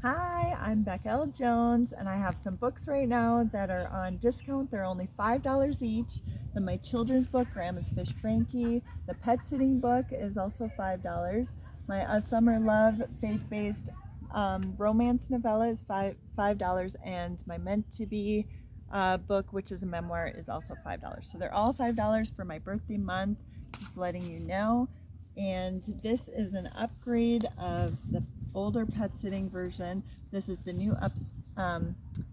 Hi, I'm Becka Jones, and I have some books right now that are on discount. They're only $5 each. My children's book, Grandma's Fish Frankie. The pet sitting book is also $5. My Summer Love faith-based romance novella is $5, and my Meant to Be book, which is a memoir, is also $5. So they're all $5 for my birthday month. Just letting you know. And this is an upgrade of the older pet sitting version. This is the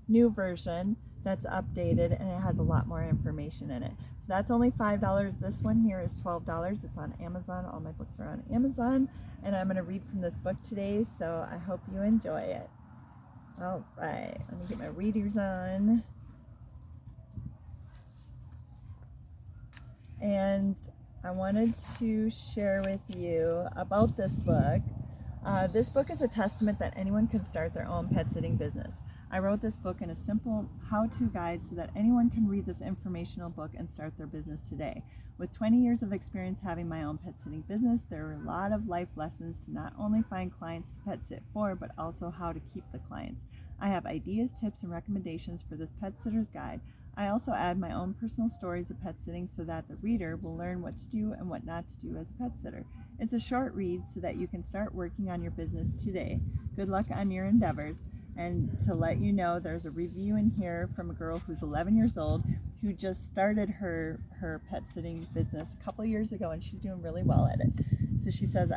new version that's updated, and it has a lot more information in it. So that's only $5. This one here is $12. It's on Amazon. All my books are on Amazon, and I'm going to read from this book today, so I hope you enjoy it. All right, let me get my readers on. And I wanted to share with you about this book. This book is a testament that anyone can start their own pet sitting business. I wrote this book in a simple how-to guide so that anyone can read this informational book and start their business today. With 20 years of experience having my own pet sitting business, there are a lot of life lessons to not only find clients to pet sit for, but also how to keep the clients. I have ideas, tips, and recommendations for this pet sitter's guide. I also add my own personal stories of pet sitting so that the reader will learn what to do and what not to do as a pet sitter. It's a short read so that you can start working on your business today. Good luck on your endeavors. And to let you know, there's a review in here from a girl who's 11 years old who just started her pet sitting business a couple years ago, and she's doing really well at it. So she says,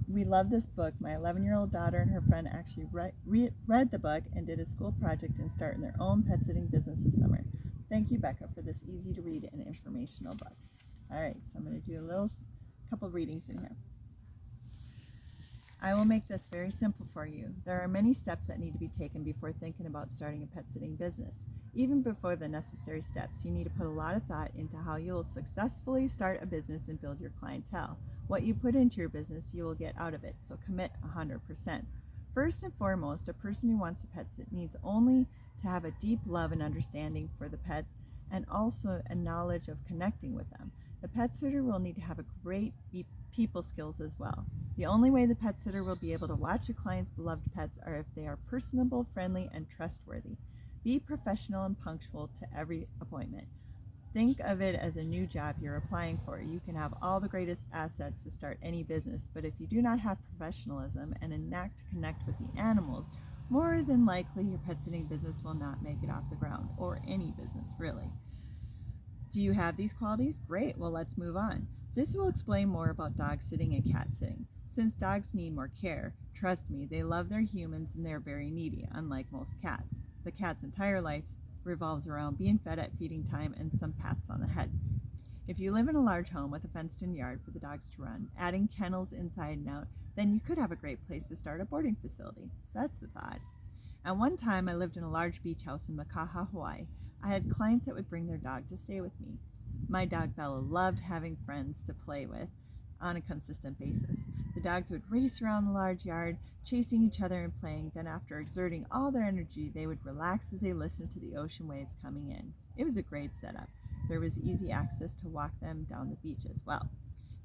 we love this book. My 11-year-old daughter and her friend actually read the book and did a school project and starting their own pet sitting business this summer. Thank you, Becca, for this easy to read and informational book. All right, so I'm going to do a couple readings in here. I will make this very simple for you. There are many steps that need to be taken before thinking about starting a pet sitting business. Even before the necessary steps, you need to put a lot of thought into how you will successfully start a business and build your clientele. What you put into your business, you will get out of it, so commit 100%. First and foremost, a person who wants to pet sit needs only to have a deep love and understanding for the pets and also a knowledge of connecting with them. The pet sitter will need to have a great people skills as well. The only way the pet sitter will be able to watch a client's beloved pets are if they are personable, friendly, and trustworthy. Be professional and punctual to every appointment. Think of it as a new job you're applying for. You can have all the greatest assets to start any business, but if you do not have professionalism and a knack to connect with the animals, more than likely your pet sitting business will not make it off the ground, or any business really. Do you have these qualities? Great, well let's move on. This will explain more about dog sitting and cat sitting. Since dogs need more care, trust me, they love their humans and they're very needy, unlike most cats. The cat's entire life revolves around being fed at feeding time and some pats on the head. If you live in a large home with a fenced-in yard for the dogs to run, adding kennels inside and out, then you could have a great place to start a boarding facility. So that's the thought. At one time, I lived in a large beach house in Makaha, Hawaii. I had clients that would bring their dog to stay with me. My dog Bella loved having friends to play with on a consistent basis. The dogs would race around the large yard, chasing each other and playing. Then after exerting all their energy, they would relax as they listened to the ocean waves coming in. It was a great setup. There was easy access to walk them down the beach as well.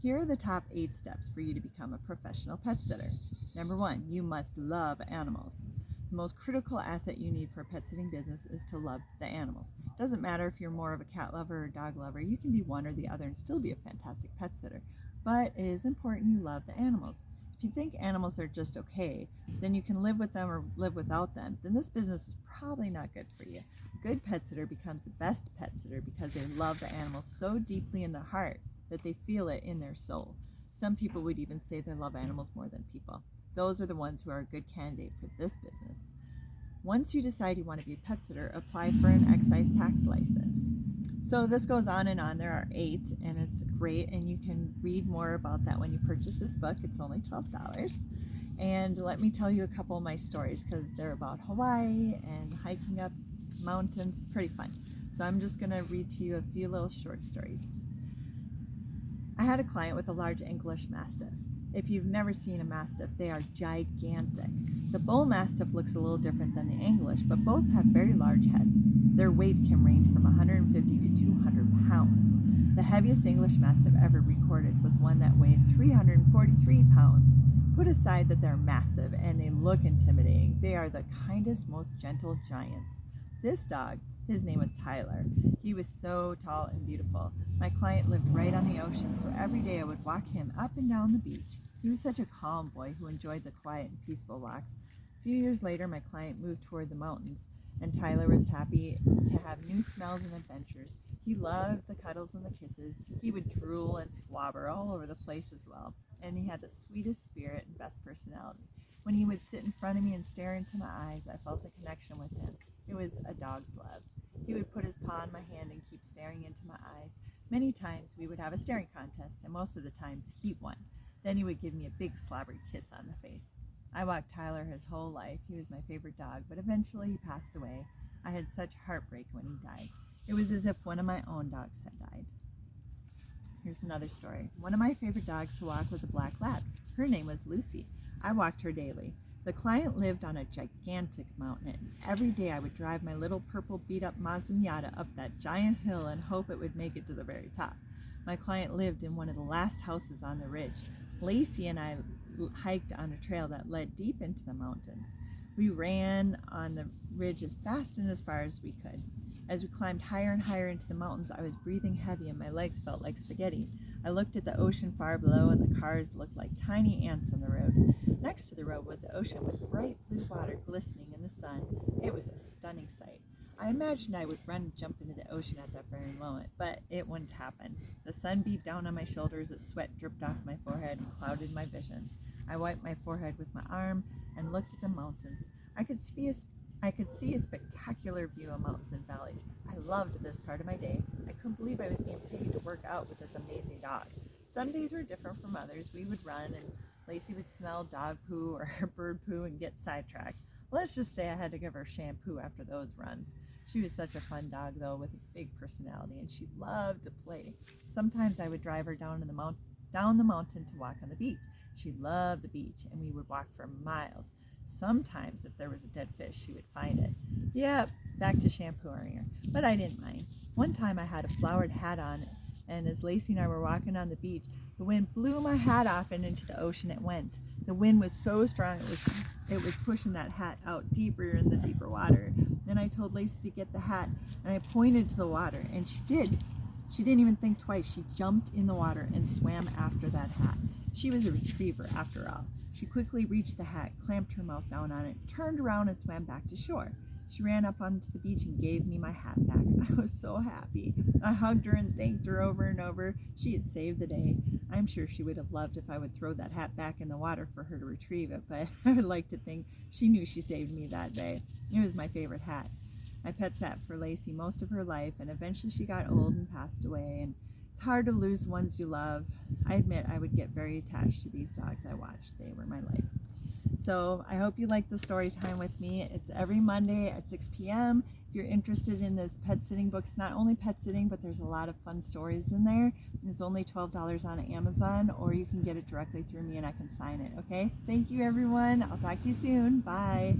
Here are the top 8 steps for you to become a professional pet sitter. Number 1, you must love animals. The most critical asset you need for a pet sitting business is to love the animals. It doesn't matter if you're more of a cat lover or dog lover, you can be one or the other and still be a fantastic pet sitter. But it is important you love the animals. If you think animals are just okay, then you can live with them or live without them, then this business is probably not good for you. A good pet sitter becomes the best pet sitter because they love the animals so deeply in their heart that they feel it in their soul. Some people would even say they love animals more than people. Those are the ones who are a good candidate for this business. Once you decide you want to be a pet sitter, apply for an excise tax license. So this goes on and on. There are 8, and it's great, and you can read more about that when you purchase this book. It's only $12. And let me tell you a couple of my stories because they're about Hawaii and hiking up mountains. It's pretty fun. So I'm just going to read to you a few little short stories. I had a client with a large English Mastiff. If you've never seen a Mastiff, they are gigantic. The Bull Mastiff looks a little different than the English, but both have very large heads. Their weight can range from 150 to 200 pounds. The heaviest English Mastiff ever recorded was one that weighed 343 pounds. Put aside that they're massive and they look intimidating, they are the kindest, most gentle giants. This dog, his name was Tyler. He was so tall and beautiful. My client lived right on the ocean, so every day I would walk him up and down the beach. He was such a calm boy who enjoyed the quiet and peaceful walks. A few years later, my client moved toward the mountains, and Tyler was happy to have new smells and adventures. He loved the cuddles and the kisses. He would drool and slobber all over the place as well, and he had the sweetest spirit and best personality. When he would sit in front of me and stare into my eyes, I felt a connection with him. It was a dog's love. He would put his paw on my hand and keep staring into my eyes. Many times we would have a staring contest, and most of the times he won. Then he would give me a big slobbery kiss on the face. I walked Tyler his whole life. He was my favorite dog, but eventually he passed away. I had such heartbreak when he died. It was as if one of my own dogs had died. Here's another story. One of my favorite dogs to walk was a black lab. Her name was Lucy. I walked her daily. The client lived on a gigantic mountain, and every day I would drive my little purple beat-up Mazda Miata up that giant hill and hope it would make it to the very top. My client lived in one of the last houses on the ridge. Lacey and I hiked on a trail that led deep into the mountains. We ran on the ridge as fast and as far as we could. As we climbed higher and higher into the mountains, I was breathing heavy and my legs felt like spaghetti. I looked at the ocean far below, and the cars looked like tiny ants on the road. Next to the road was the ocean with bright blue water glistening in the sun. It was a stunning sight. I imagined I would run and jump into the ocean at that very moment, but it wouldn't happen. The sun beat down on my shoulders as sweat dripped off my forehead and clouded my vision. I wiped my forehead with my arm and looked at the mountains. I could see a spectacular view of mountains and valleys. I loved this part of my day. I couldn't believe I was being paid to work out with this amazing dog. Some days were different from others. We would run and Lacey would smell dog poo or bird poo and get sidetracked. Let's just say I had to give her shampoo after those runs. She was such a fun dog, though, with a big personality, and she loved to play. Sometimes I would drive her down the mountain to walk on the beach. She loved the beach, and we would walk for miles. Sometimes, if there was a dead fish, she would find it. Yep, back to shampooing her, but I didn't mind. One time I had a flowered hat on, and as Lacey and I were walking on the beach, the wind blew my hat off and into the ocean it went. The wind was so strong it was pushing that hat out deeper in the deeper water. Then I told Lacey to get the hat, and I pointed to the water, and she did. She didn't even think twice. She jumped in the water and swam after that hat. She was a retriever after all. She quickly reached the hat, clamped her mouth down on it, turned around and swam back to shore. She ran up onto the beach and gave me my hat back. I was so happy. I hugged her and thanked her over and over. She had saved the day. I'm sure she would have loved if I would throw that hat back in the water for her to retrieve it, but I would like to think she knew she saved me that day. It was my favorite hat. I pet sat for Lacey most of her life, and eventually she got old and passed away, and it's hard to lose ones you love. I admit I would get very attached to these dogs I watched. They were my life. So I hope you like the story time with me. It's every Monday at 6 p.m. If you're interested in this pet sitting book, it's not only pet sitting, but there's a lot of fun stories in there. It's only $12 on Amazon, or you can get it directly through me and I can sign it, okay? Thank you, everyone. I'll talk to you soon. Bye.